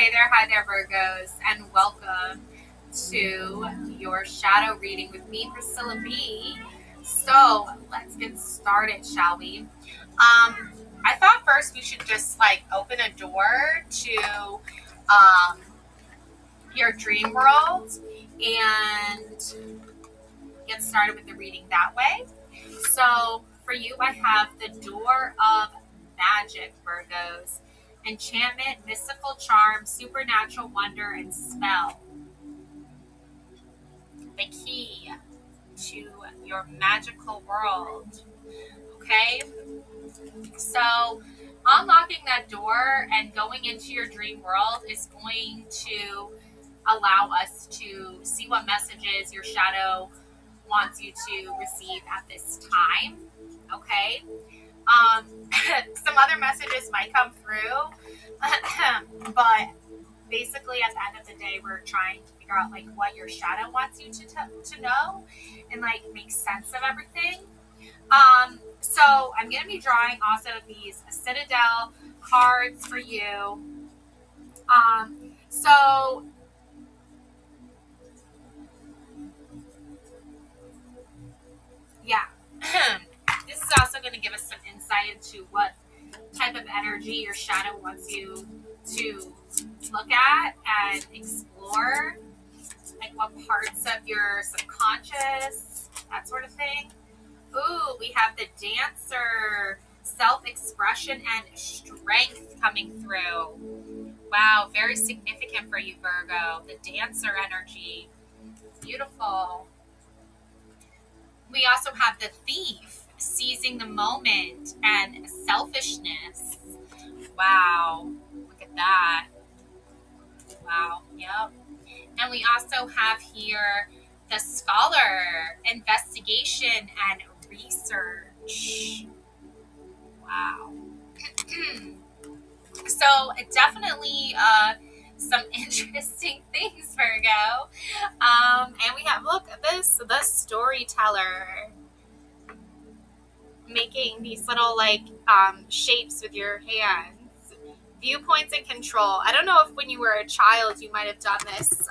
Hi there, Virgos, and welcome to your shadow reading with me, Priscilla B. So let's get started, shall we? I thought first we should just open a door to um, your dream world and get started with the reading that way. So for you, I have the door of magic, Virgos. Enchantment, mystical charm, supernatural wonder, and spell. The key to your magical world. Okay? So, unlocking that door and going into your dream world is going to allow us to see what messages your shadow wants you to receive at this time. Okay? Some other messages might come through, but basically at the end of the day, we're trying to figure out what your shadow wants you to know and make sense of everything. So I'm going to be drawing also these Citadel cards for you. So yeah. This is also going to give us some insight into what type of energy your shadow wants you to look at and explore, what parts of your subconscious, that sort of thing. Ooh, we have the Dancer, self-expression and strength coming through. Wow, very significant for you, Virgo. The Dancer energy. Beautiful. We also have the Thief, seizing the moment and selfishness. Wow, look at that. Wow, yep. And we also have here the Scholar, investigation and research. Wow. So definitely some interesting things, Virgo. And we have, look at this, the storyteller, making these little shapes with your hands. Viewpoints and control. I don't know if when you were a child you might have done this.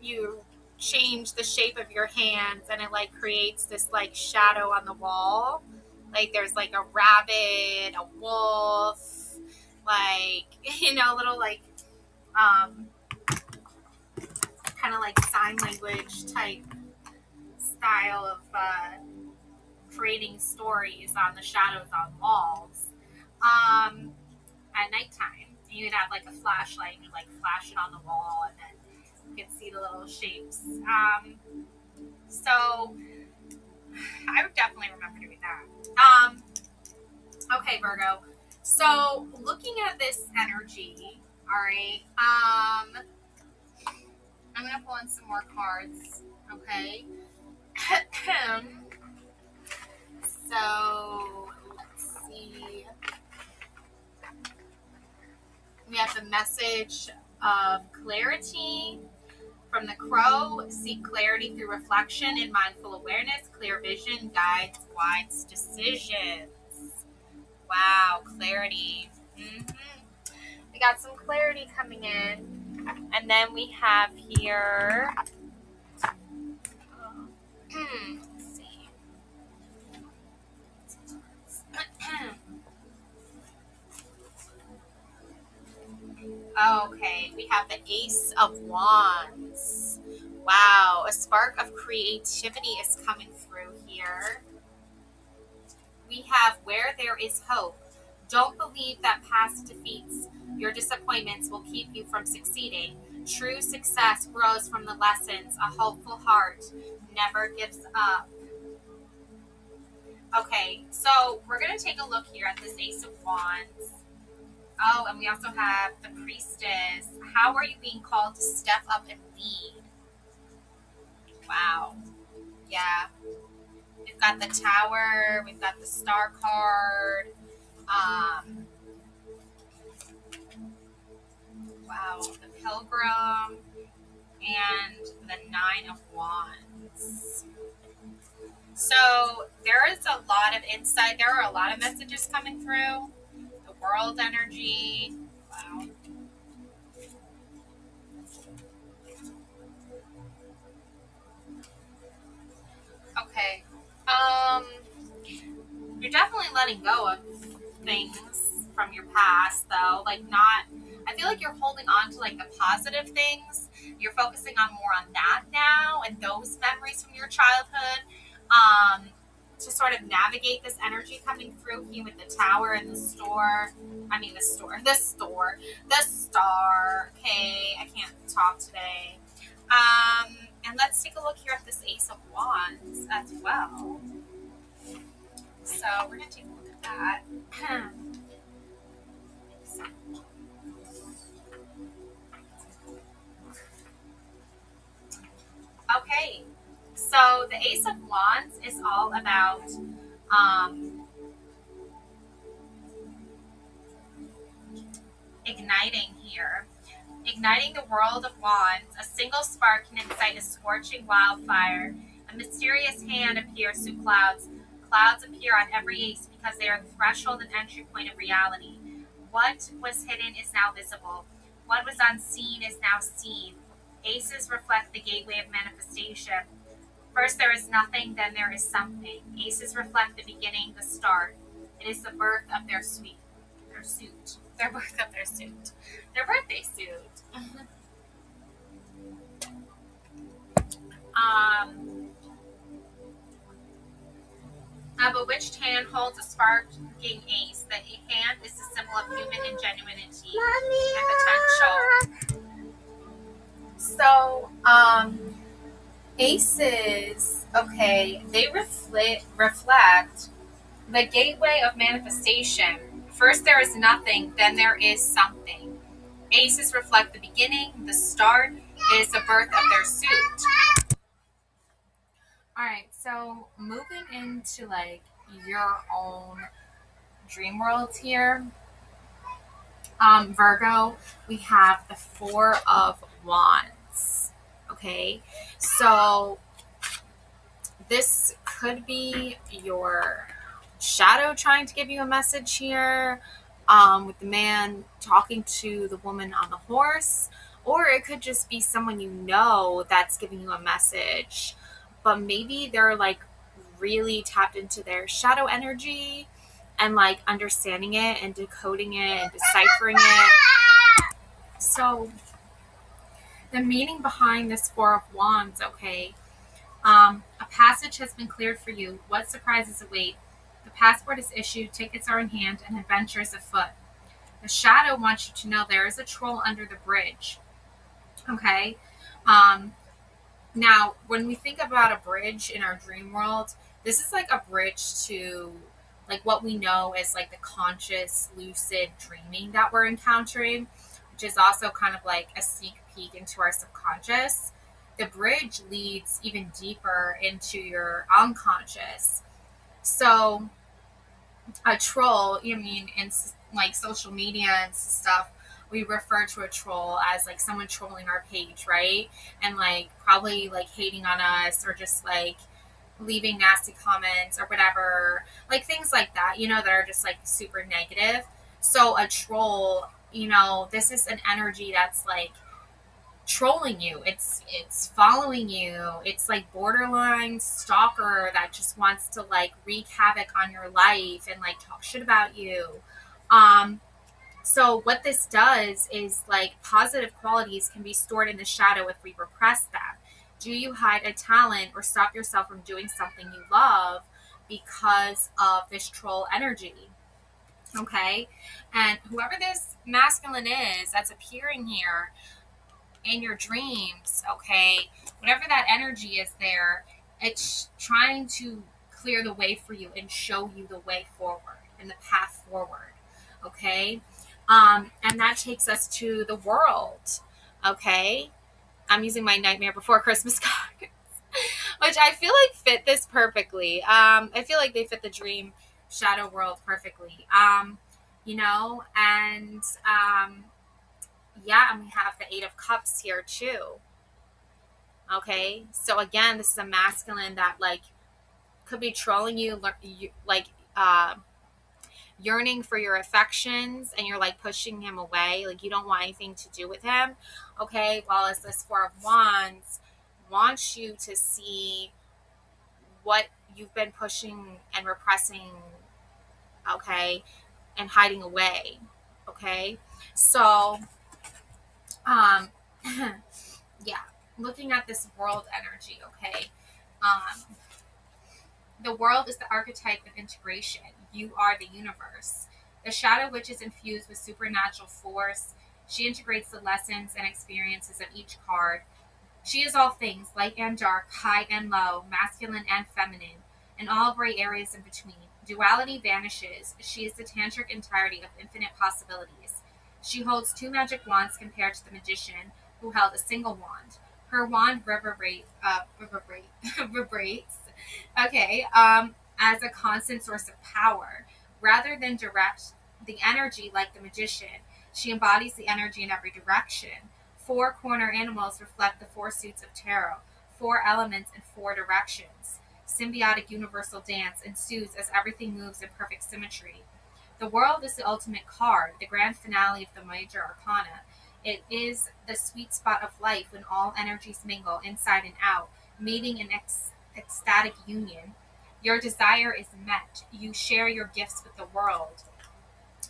You change the shape of your hands and it creates this shadow on the wall. There's a rabbit, a wolf, little kind of sign language type style of creating stories on the shadows on walls. At nighttime, you'd have a flashlight, and you'd flash it on the wall, and then you could see the little shapes. So I would definitely remember doing that. Okay, Virgo. So looking at this energy, all right. I'm gonna pull in some more cards. Okay. So let's see. We have the message of clarity from the Crow. Seek clarity through reflection and mindful awareness. Clear vision guides wise decisions. Wow, clarity. We got some clarity coming in. And then we have here, let's see. Okay, we have the Ace of Wands. Wow, a spark of creativity is coming through here. We have where there is hope. Don't believe that past defeats, your disappointments will keep you from succeeding. True success grows from the lessons. A hopeful heart never gives up. Okay, so we're going to take a look here at this Ace of Wands. Oh, and we also have the Priestess. How are you being called to step up and lead? Wow. Yeah. We've got the Tower. We've got the Star card. Wow. The Pilgrim. And the Nine of Wands. So there is a lot of insight. There are a lot of messages coming through. The World energy. Wow. definitely letting go of things from your past, though. Like, not, I feel like you're holding on to like the positive things. You're focusing on more on that now and those memories from your childhood, to sort of navigate this energy coming through here with the tower and the store. I mean, the star. Okay, I can't talk today. And let's take a look here at this Ace of Wands as well. So we're going to take a look at that. Okay, so the Ace of Wands is all about igniting here. Igniting the world of wands, a single spark can incite a scorching wildfire. A mysterious hand appears through clouds. Clouds appear on every ace because they are the threshold and entry point of reality. What was hidden is now visible. What was unseen is now seen. Aces reflect the gateway of manifestation. First there is nothing, then there is something. Aces reflect the beginning, the start. It is the birth of their suit. Their birth of their suit. Their birthday suit. A bewitched hand holds a sparking ace. The hand is the symbol of human ingenuity and potential. So, aces, okay, they reflect the gateway of manifestation. First there is nothing, then there is something. Aces reflect the beginning, the start. It is the birth of their suit. Alright, so moving into like your own dream worlds here. Virgo, we have the Four of Wands. Okay, so this could be your shadow trying to give you a message here, with the man talking to the woman on the horse, or it could just be someone you know that's giving you a message, but maybe they're like really tapped into their shadow energy and like understanding it and decoding it and deciphering it. So the meaning behind this Four of Wands, okay, a passage has been cleared for you. What surprises await? The passport is issued, tickets are in hand, and adventure is afoot. The shadow wants you to know there is a troll under the bridge. Okay? Now, when we think about a bridge in our dream world, this is like a bridge to like what we know as like the conscious, lucid dreaming that we're encountering, which is also kind of like a sneak peek into our subconscious. The bridge leads even deeper into your unconscious. So a troll, I mean, in like social media and stuff, we refer to a troll as like someone trolling our page, right? And like probably like hating on us or just like leaving nasty comments or whatever, like things like that, that are just like super negative. So a troll, this is an energy that's like trolling you. It's following you. It's like borderline stalker that just wants to like wreak havoc on your life and like talk shit about you. So what this does is like positive qualities can be stored in the shadow if we repress them. Do you hide a talent or stop yourself from doing something you love because of this troll energy? Okay. And whoever this masculine is that's appearing here in your dreams, okay, whatever that energy is there, it's trying to clear the way for you and show you the way forward and the path forward, okay? And that takes us to the world, okay? I'm using my Nightmare Before Christmas cards, which I feel like fit this perfectly. I feel like they fit the dream shadow world perfectly, and yeah, and we have the Eight of Cups here too. Okay, so again, this is a masculine that like could be trolling you, like yearning for your affections, and you're like pushing him away, like you don't want anything to do with him. Okay, while as this Four of Wands wants you to see what you've been pushing and repressing okay, and hiding away, okay? So, um, yeah, looking at this world energy, okay? Um, the world is the archetype of integration. You are the universe. The shadow witch is infused with supernatural force. She integrates the lessons and experiences of each card. She is all things, light and dark, high and low, masculine and feminine, and all gray areas in between. Duality vanishes. She is the tantric entirety of infinite possibilities. She holds two magic wands compared to the magician, who held a single wand. Her wand vibrates, okay, as a constant source of power, rather than direct the energy like the magician. She embodies the energy in every direction. Four corner animals reflect the four suits of tarot, four elements in four directions. Symbiotic universal dance ensues as everything moves in perfect symmetry. The world is the ultimate card, the grand finale of the major arcana. It is the sweet spot of life when all energies mingle inside and out, meeting in ecstatic union. Your desire is met. You share your gifts with the world.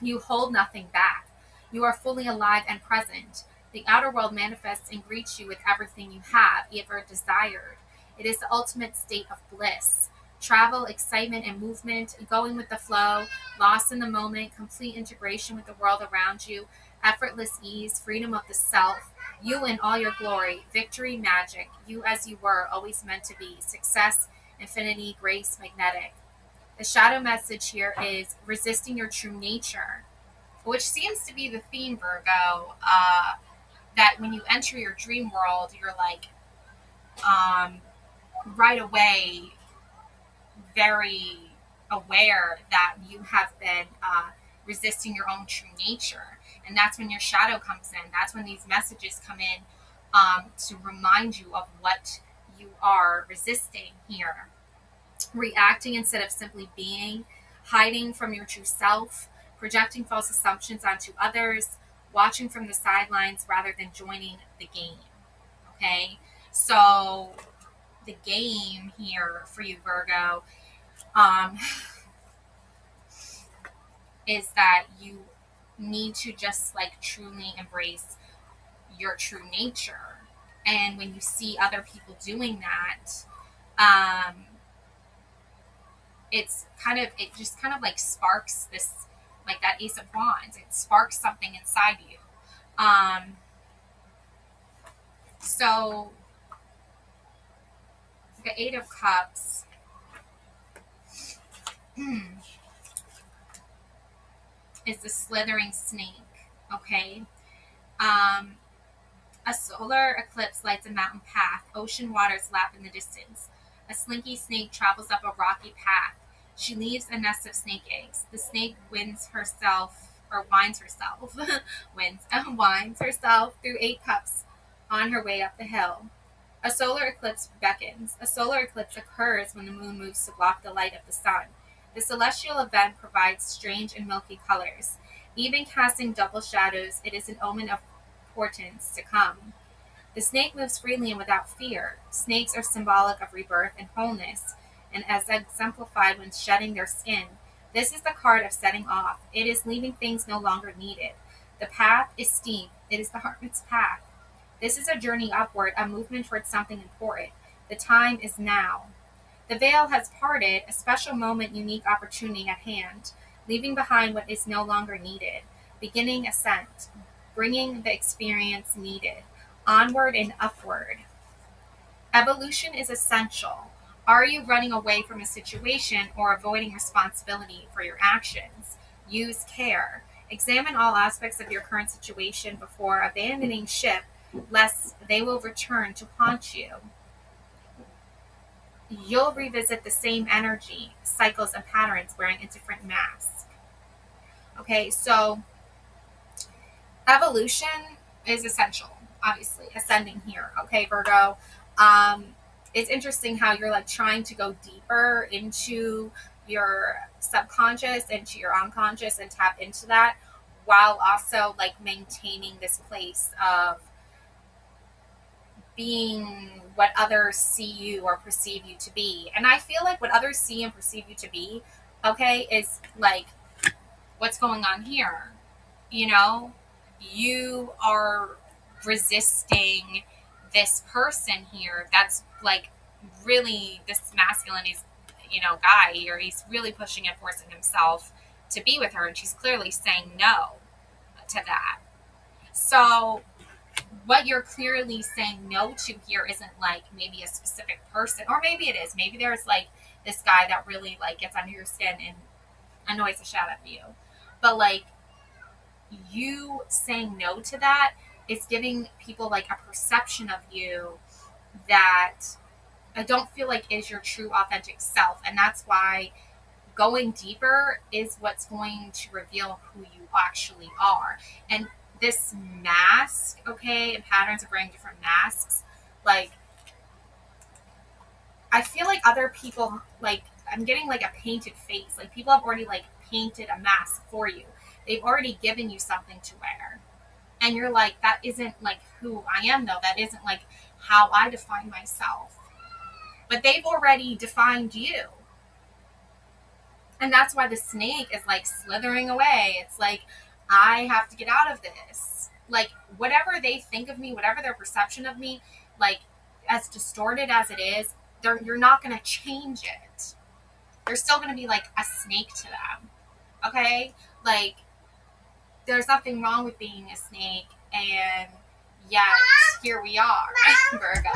You hold nothing back. You are fully alive and present. The outer world manifests and greets you with everything you have ever desired. It is the ultimate state of bliss. Travel, excitement, and movement, going with the flow, lost in the moment, complete integration with the world around you, effortless ease, freedom of the self, you in all your glory, victory, magic, you as you were, always meant to be, success, infinity, grace, magnetic. The shadow message here is resisting your true nature, which seems to be the theme, Virgo. That when you enter your dream world, you're like um, right away very aware that you have been resisting your own true nature. And that's when your shadow comes in. That's when these messages come in to remind you of what you are resisting here. Reacting instead of simply being, hiding from your true self, projecting false assumptions onto others, watching from the sidelines rather than joining the game. Okay? So, the game here for you, Virgo, um, is that you need to just like truly embrace your true nature. And when you see other people doing that, um, it just kind of like sparks this, like that Ace of Wands. It sparks something inside you. Um, so the Eight of Cups is the slithering snake. Okay. Um, a solar eclipse lights a mountain path. Ocean waters lap in the distance. A slinky snake travels up a rocky path. She leaves a nest of snake eggs. The snake winds herself, or winds herself, winds herself through 8 cups on her way up the hill. A solar eclipse beckons. A solar eclipse occurs when the moon moves to block the light of the sun. The celestial event provides strange and milky colors. Even casting double shadows, it is an omen of portents to come. The snake moves freely and without fear. Snakes are symbolic of rebirth and wholeness, and as exemplified when shedding their skin. This is the card of setting off. It is leaving things no longer needed. The path is steep. It is the hermit's path. This is a journey upward, a movement towards something important. The time is now. The veil has parted, a special moment, unique opportunity at hand, leaving behind what is no longer needed, beginning ascent, bringing the experience needed, onward and upward. Evolution is essential. Are you running away from a situation or avoiding responsibility for your actions? Use care. Examine all aspects of your current situation before abandoning ship, lest they will return to haunt you. You'll revisit the same energy, cycles, and patterns wearing a different mask. Okay, so evolution is essential, obviously, ascending here. Okay, Virgo. Um, it's interesting how you're like trying to go deeper into your subconscious, into your unconscious, and tap into that while also like maintaining this place of being what others see you or perceive you to be. And I feel like what others see and perceive you to be, okay, is like what's going on here? You know, you are resisting this person here that's like really this masculine is, guy here. He's really pushing and forcing himself to be with her, and she's clearly saying no to that. So what you're clearly saying no to here isn't like maybe a specific person, or maybe it is. Maybe there's like this guy that really like gets under your skin and annoys the shit out of you. But like you saying no to that is giving people like a perception of you that I don't feel like is your true authentic self. And that's why going deeper is what's going to reveal who you actually are. And this mask, okay, and patterns of wearing different masks, like I feel like other people, like I'm getting like a painted face. Like people have already like painted a mask for you. They've already given you something to wear. And you're like, that isn't like who I am though. That isn't like how I define myself. But they've already defined you. And that's why the snake is like slithering away. It's like, I have to get out of this. Like, whatever they think of me, whatever their perception of me, like, as distorted as it is, you're not going to change it. They're still going to be like a snake to them. Okay? Like, there's nothing wrong with being a snake, and yet here we are, Virgo.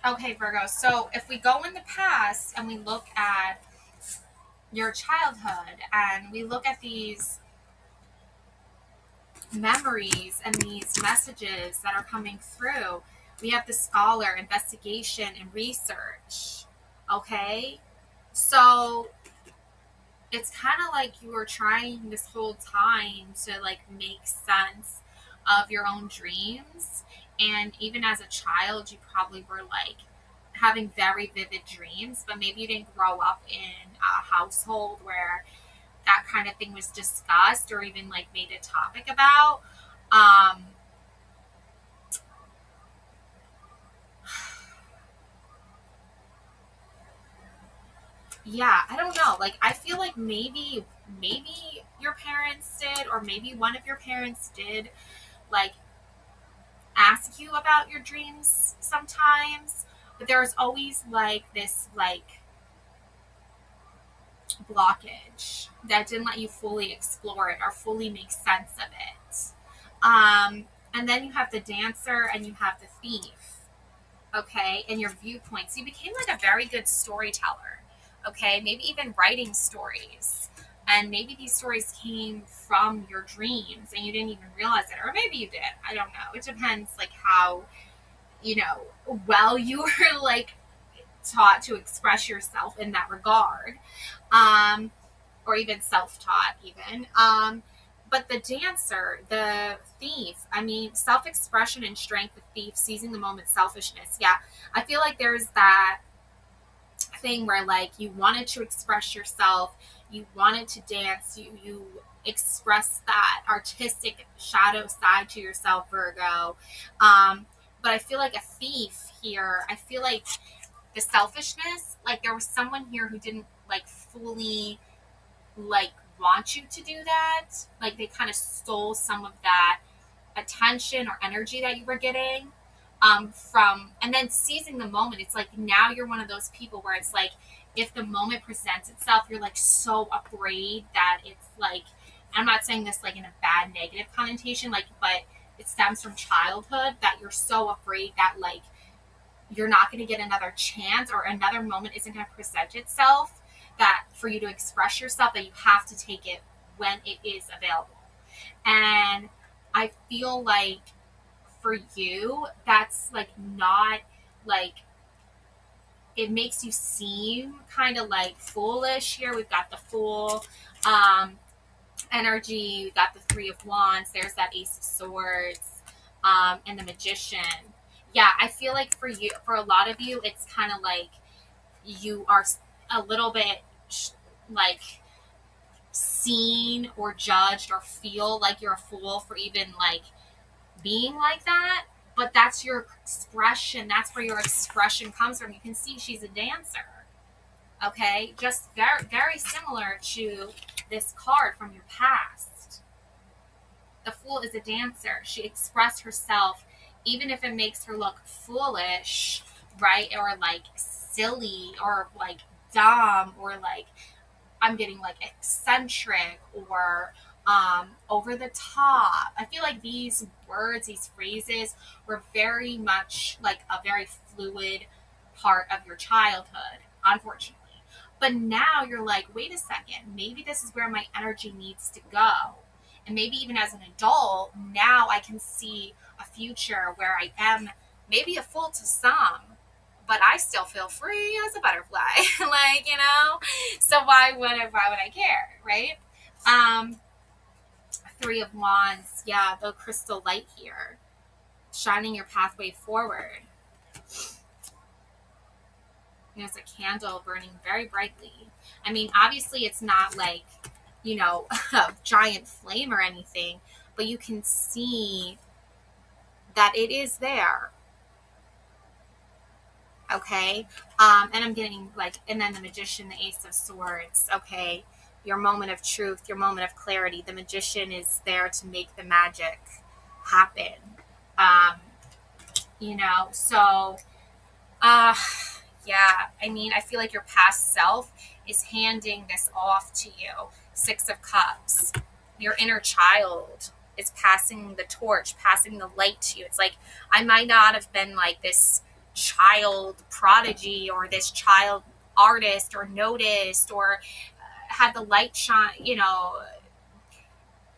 Okay, Virgo, so if we go in the past and we look at your childhood and we look at these memories and these messages that are coming through, we have the scholar, investigation, and research. Okay? So it's kind of like you were trying this whole time to like make sense of your own dreams. And even as a child, you probably were like having very vivid dreams, but maybe you didn't grow up in a household where that kind of thing was discussed or even like made a topic about. Yeah, I don't know. Like I feel like maybe your parents did, or maybe one of your parents did like ask you about your dreams sometimes, but there's always like this like blockage that didn't let you fully explore it or fully make sense of it. And then you have the dancer and you have the thief, okay, and your viewpoints. You became like a very good storyteller, okay, maybe even writing stories. And maybe these stories came from your dreams and you didn't even realize it, or maybe you did. I don't know. It depends, like how well you were like taught to express yourself in that regard, or even self-taught, even. But the dancer, the thief, I mean, self-expression and strength, the thief, seizing the moment, selfishness. Yeah, I feel like there's that thing where like you wanted to express yourself, you wanted to dance, you express that artistic shadow side to yourself, Virgo. But I feel like a thief here, I feel like the selfishness, like there was someone here who didn't like fully like want you to do that. Like they kind of stole some of that attention or energy that you were getting from, and then seizing the moment. It's like now you're one of those people where it's like if the moment presents itself, you're like so afraid that it's like, I'm not saying this like in a bad negative connotation, like, but it stems from childhood that you're so afraid that like you're not going to get another chance or another moment isn't going to present itself, that for you to express yourself, that you have to take it when it is available. And I feel like for you, that's like not like, it makes you seem kind of like foolish here. We've got the Fool energy, we've got the Three of Wands, there's that Ace of Swords, and the Magician. Yeah, I feel like for you, for a lot of you, it's kind of like you are a little bit like seen or judged or feel like you're a fool for even like being like that. But that's your expression. That's where your expression comes from. You can see she's a dancer. Okay, just very, very similar to this card from your past. The Fool is a dancer. She expressed herself, even if it makes her look foolish, right? Or like silly, or like dumb, or like I'm getting like eccentric, or over the top. I feel like these words, these phrases were very much like a very fluid part of your childhood, unfortunately. But now you're like, wait a second, maybe this is where my energy needs to go. And maybe even as an adult, now I can see a future where I am maybe a fool to some, but I still feel free as a butterfly. Like, so why would I care, right? Three of Wands, yeah, the crystal light here, shining your pathway forward. There's a candle burning very brightly. I mean, obviously it's not like, a giant flame or anything, but you can see that it is there. Okay. And I'm getting like, and then the Magician, the Ace of Swords. Okay. Your moment of truth, your moment of clarity. The Magician is there to make the magic happen. So, yeah, I mean, I feel like your past self is handing this off to you. Six of Cups. Your inner child is passing the torch, passing the light to you. It's like, I might not have been like this child prodigy or this child artist or noticed or had the light shine,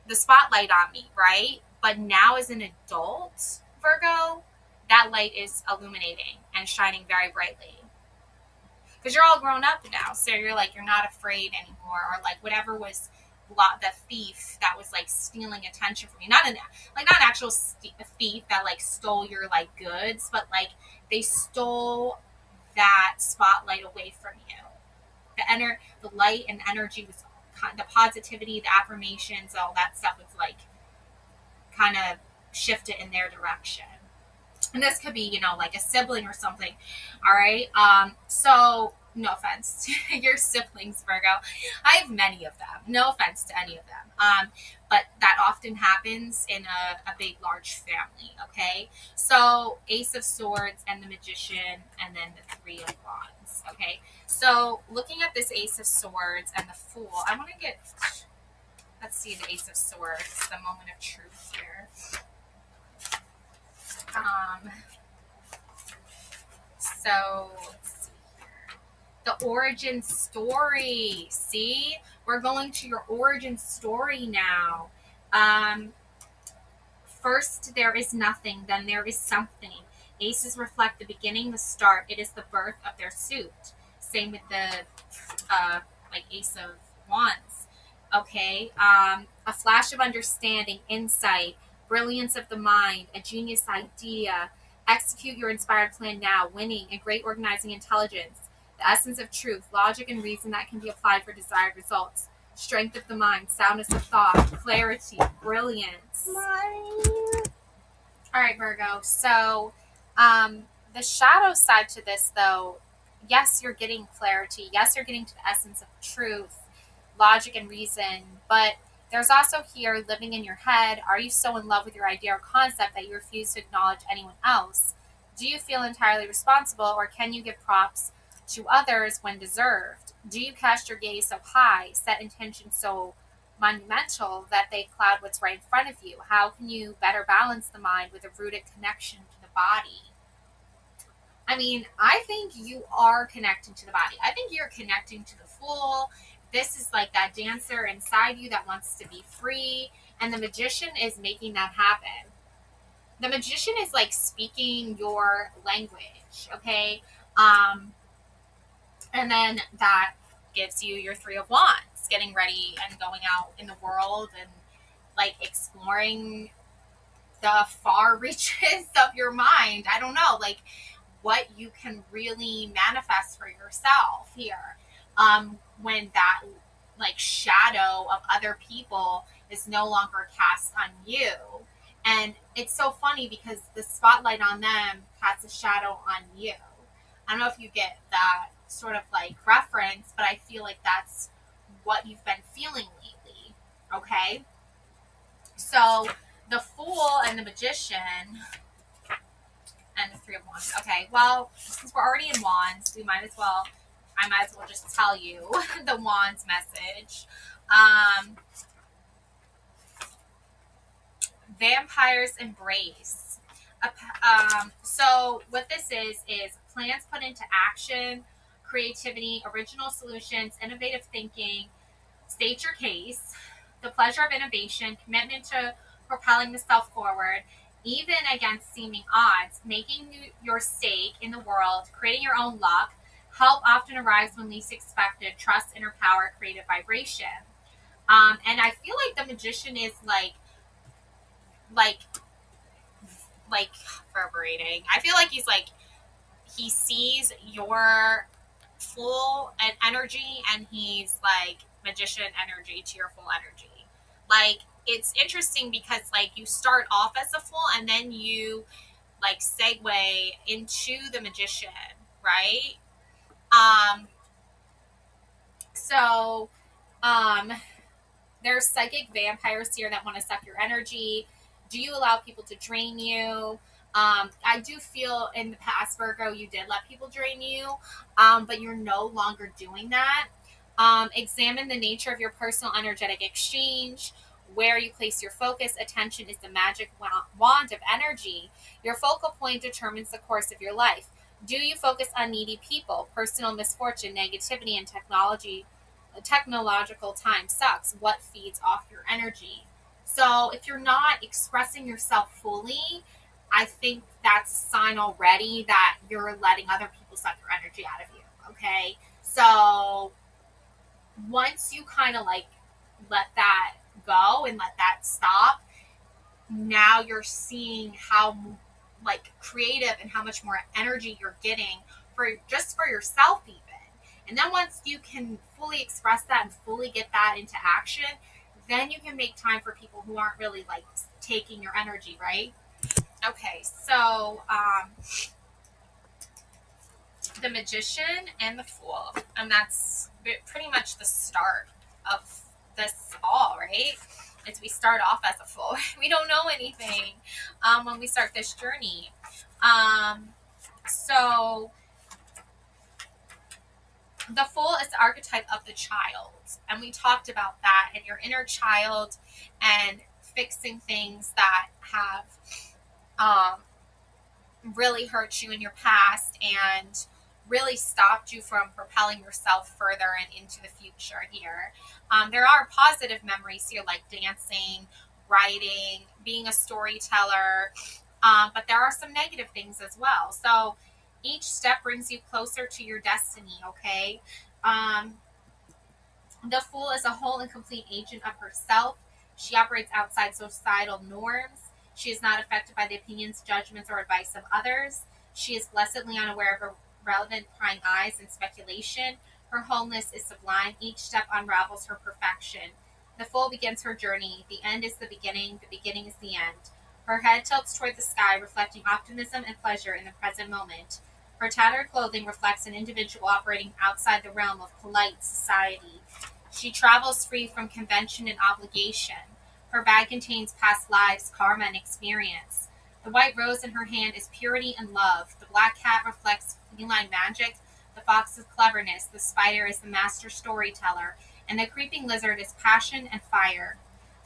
the spotlight on me, right? But now as an adult, Virgo, that light is illuminating and shining very brightly. Because you're all grown up now, so you're like, you're not afraid anymore, or like whatever was the thief that was like stealing attention from you, not an actual thief that like stole your like goods, but like they stole that spotlight away from you. The light and energy was the positivity, the affirmations, all that stuff was like kind of shifted in their direction. And this could be, like a sibling or something. All right. So no offense to your siblings, Virgo. I have many of them. No offense to any of them. But that often happens in a big, large family. Okay. So Ace of Swords and the Magician, and then the Three of Wands. Okay. So looking at this Ace of Swords and the Fool, I want to let's see the Ace of Swords, the moment of truth here. So let's see here. The origin story. See, we're going to your origin story now. First, there is nothing, then there is something. Aces reflect the beginning, the start. It is the birth of their suit. Same with the Ace of Wands. Okay, a flash of understanding, insight, brilliance of the mind, a genius idea. Execute your inspired plan now. Winning, a great organizing intelligence. The essence of truth, logic and reason that can be applied for desired results. Strength of the mind, soundness of thought, clarity, brilliance. All right, Virgo. So the shadow side to this, though, yes, you're getting clarity. Yes, you're getting to the essence of truth, logic and reason. But there's also here living in your head. Are you so in love with your idea or concept that you refuse to acknowledge anyone else? Do you feel entirely responsible, or can you give props to others when deserved? Do you cast your gaze so high, set intentions so monumental that they cloud what's right in front of you? How can you better balance the mind with a rooted connection to the body? I mean, I think you are connecting to the body. I think you're connecting to the Fool. This is like that dancer inside you that wants to be free. And the Magician is making that happen. The Magician is like speaking your language, okay? And then that gives you your Three of Wands, getting ready and going out in the world and like exploring the far reaches of your mind. I don't know, like what you can really manifest for yourself here. When that like shadow of other people is no longer cast on you. And it's so funny because the spotlight on them casts a shadow on you. I don't know if you get that sort of like reference, but I feel like that's what you've been feeling lately. Okay? So the Fool and the Magician and the Three of Wands. Okay, well, since we're already in Wands, I might as well just tell you the Wands message. Vampire's Embrace. So what this is plans put into action, creativity, original solutions, innovative thinking. State your case, the pleasure of innovation, commitment to propelling the self forward, even against seeming odds, making your stake in the world, creating your own luck. Help often arrives when least expected. Trust, inner power, creative vibration. And I feel like the Magician is like reverberating. I feel like he sees your full energy and he's like magician energy to your full energy. Like, it's interesting because like you start off as a Fool and then you like segue into the Magician, right? So there's psychic vampires here that want to suck your energy. Do you allow people to drain you? I do feel in the past, Virgo, you did let people drain you, but you're no longer doing that. Examine the nature of your personal energetic exchange. Where you place your focus, attention is the magic wand of energy. Your focal point determines the course of your life. Do you focus on needy people, personal misfortune, negativity, and technological time sucks? What feeds off your energy? So if you're not expressing yourself fully, I think that's a sign already that you're letting other people suck your energy out of you. Okay, so once you kind of like let that go and let that stop, now you're seeing how like creative and how much more energy you're getting for just for yourself even. And then once you can fully express that and fully get that into action, then you can make time for people who aren't really like taking your energy, right? Okay, so the Magician and the Fool, and that's pretty much the start of this all, right? As we start off as a Fool, we don't know anything when we start this journey. So the Fool is the archetype of the child, and we talked about that and your inner child and fixing things that have really hurt you in your past and really stopped you from propelling yourself further and into the future here. There are positive memories here like dancing, writing, being a storyteller, but there are some negative things as well. So each step brings you closer to your destiny, okay? The Fool is a whole and complete agent of herself. She operates outside societal norms. She is not affected by the opinions, judgments, or advice of others. She is blessedly unaware of irrelevant prying eyes and speculation. Her wholeness is sublime. Each step unravels her perfection. The Fool begins her journey. The end is the beginning is the end. Her head tilts toward the sky, reflecting optimism and pleasure in the present moment. Her tattered clothing reflects an individual operating outside the realm of polite society. She travels free from convention and obligation. Her bag contains past lives, karma, and experience. The white rose in her hand is purity and love. The black cat reflects feline magic. The fox is cleverness. The spider is the master storyteller. And the creeping lizard is passion and fire.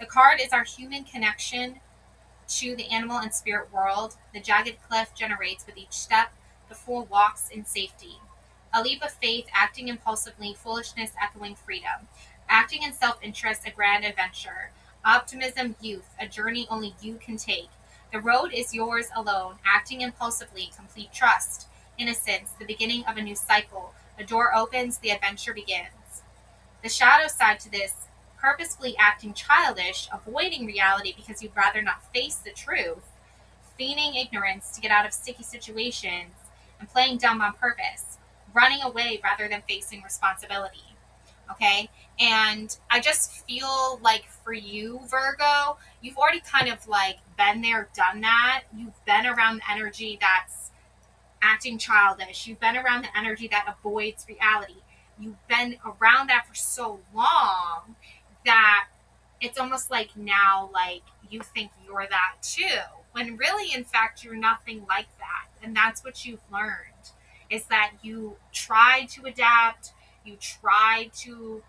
The card is our human connection to the animal and spirit world. The jagged cliff generates with each step. The Fool walks in safety. A leap of faith, acting impulsively, foolishness echoing freedom. Acting in self-interest, a grand adventure. Optimism, youth, a journey only you can take. The road is yours alone, acting impulsively, complete trust. Innocence, the beginning of a new cycle. A door opens, the adventure begins. The shadow side to this, purposefully acting childish, avoiding reality because you'd rather not face the truth, feigning ignorance to get out of sticky situations, and playing dumb on purpose, running away rather than facing responsibility. Okay? And I just feel like for you, Virgo, you've already kind of like been there, done that. You've been around the energy that's acting childish. You've been around the energy that avoids reality. You've been around that for so long that it's almost like now, like, you think you're that too. When really, in fact, you're nothing like that. And that's what you've learned, is that you try to adapt, you try to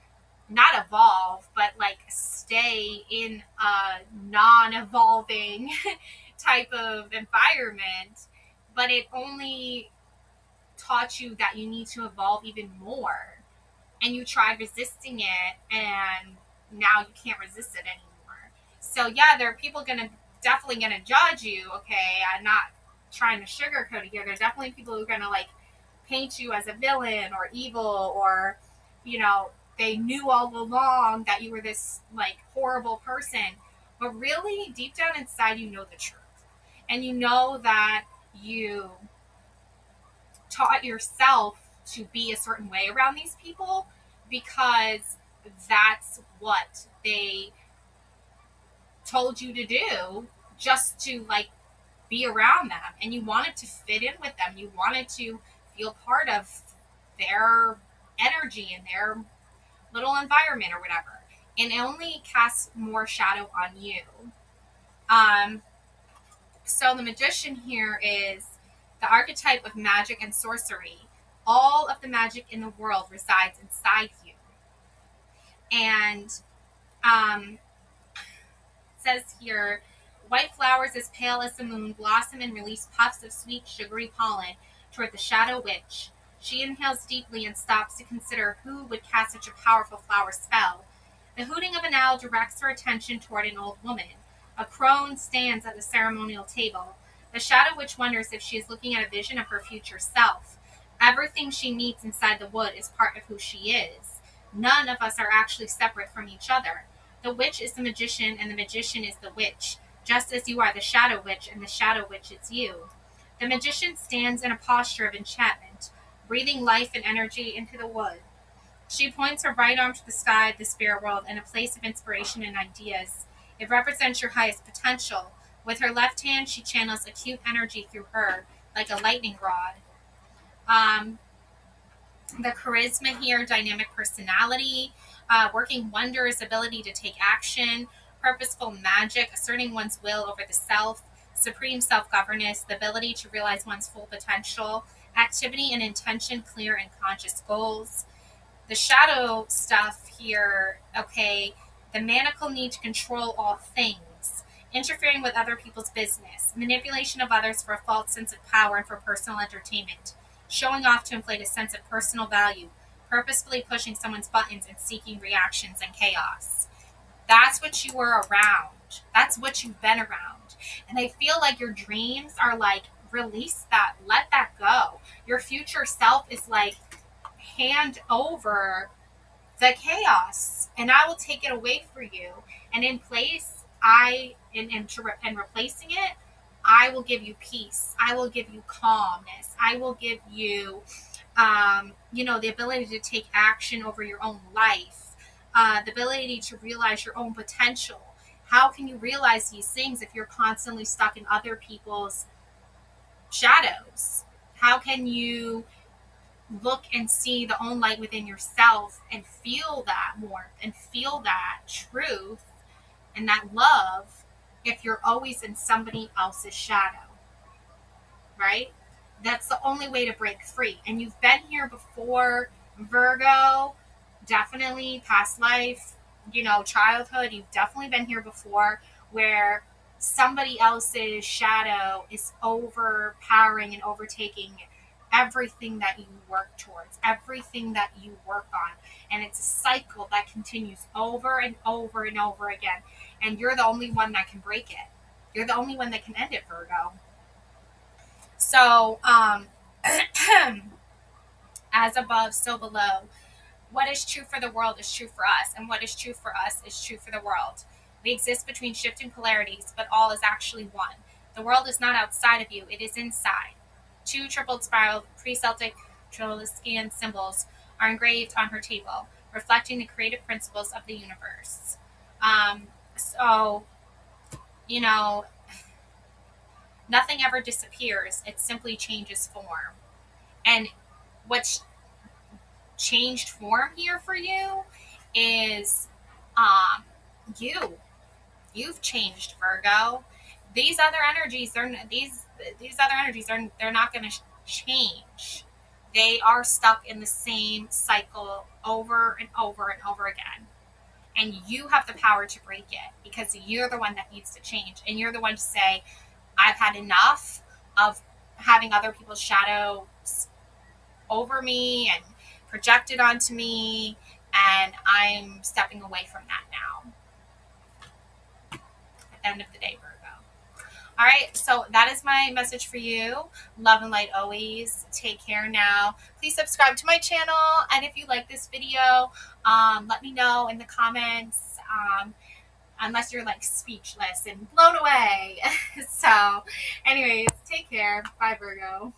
not evolve, but like stay in a non-evolving type of environment, but it only taught you that you need to evolve even more, and you tried resisting it, and now you can't resist it anymore. So yeah, there are people gonna definitely gonna judge you. Okay, I'm not trying to sugarcoat it here. There's definitely people who are gonna like paint you as a villain or evil, or you know, they knew all along that you were this like horrible person, but really deep down inside you know the truth, and you know that you taught yourself to be a certain way around these people because that's what they told you to do, just to like be around them, and you wanted to fit in with them, you wanted to feel part of their energy and their little environment or whatever, and it only casts more shadow on you. um so the magician here is the archetype of magic and sorcery. All of the magic in the world resides inside you. And it says here, white flowers as pale as the moon blossom and release puffs of sweet, sugary pollen toward the shadow witch. She inhales deeply and stops to consider who would cast such a powerful flower spell. The hooting of an owl directs her attention toward an old woman. A crone stands at the ceremonial table. The shadow witch wonders if she is looking at a vision of her future self. Everything she meets inside the wood is part of who she is. None of us are actually separate from each other. The witch is the magician, and the magician is the witch, just as you are the shadow witch, and the shadow witch is you. The magician stands in a posture of enchantment, breathing life and energy into the wood. She points her right arm to the sky of the spirit world and a place of inspiration and ideas. It represents your highest potential. With her left hand, she channels acute energy through her, like a lightning rod. The charisma here, dynamic personality, working wonders, ability to take action, purposeful magic, asserting one's will over the self, supreme self-governance, the ability to realize one's full potential, activity and intention, clear and conscious goals. The shadow stuff here, okay, the maniacal need to control all things, interfering with other people's business, manipulation of others for a false sense of power and for personal entertainment, showing off to inflate a sense of personal value, purposefully pushing someone's buttons and seeking reactions and chaos. That's what you were around. That's what you've been around. And I feel like your dreams are like, release that, let that go. Your future self is like, hand over the chaos and I will take it away for you. And in place, and replacing it, I will give you peace. I will give you calmness. I will give you, the ability to take action over your own life, the ability to realize your own potential. How can you realize these things if you're constantly stuck in other people's shadows? How can you look and see the own light within yourself and feel that warmth and feel that truth and that love if you're always in somebody else's shadow, right? That's the only way to break free. And you've been here before, Virgo, definitely past life, childhood. You've definitely been here before where somebody else's shadow is overpowering and overtaking everything that you work towards, everything that you work on. And it's a cycle that continues over and over and over again. And you're the only one that can break it. You're the only one that can end it, Virgo. So, as above, so below. What is true for the world is true for us, and what is true for us is true for the world. We exist between shifting polarities, but all is actually one. The world is not outside of you, it is inside. Two tripled spiral pre-Celtic Triliscian symbols are engraved on her table, reflecting the creative principles of the universe. So, you know, Nothing ever disappears. It simply changes form. And what's changed form here for you is um, you. You've changed, Virgo. These other energies, these other energies are they're not going to change. They are stuck in the same cycle over and over and over again. And you have the power to break it because you're the one that needs to change. And you're the one to say, I've had enough of having other people's shadows over me and projected onto me. And I'm stepping away from that now. At the end of the day, Virgo. All right, so that is my message for you. Love and light always. Take care now. Please subscribe to my channel. And if you like this video, let me know in the comments. Unless you're like speechless and blown away. So, anyways, take care. Bye, Virgo.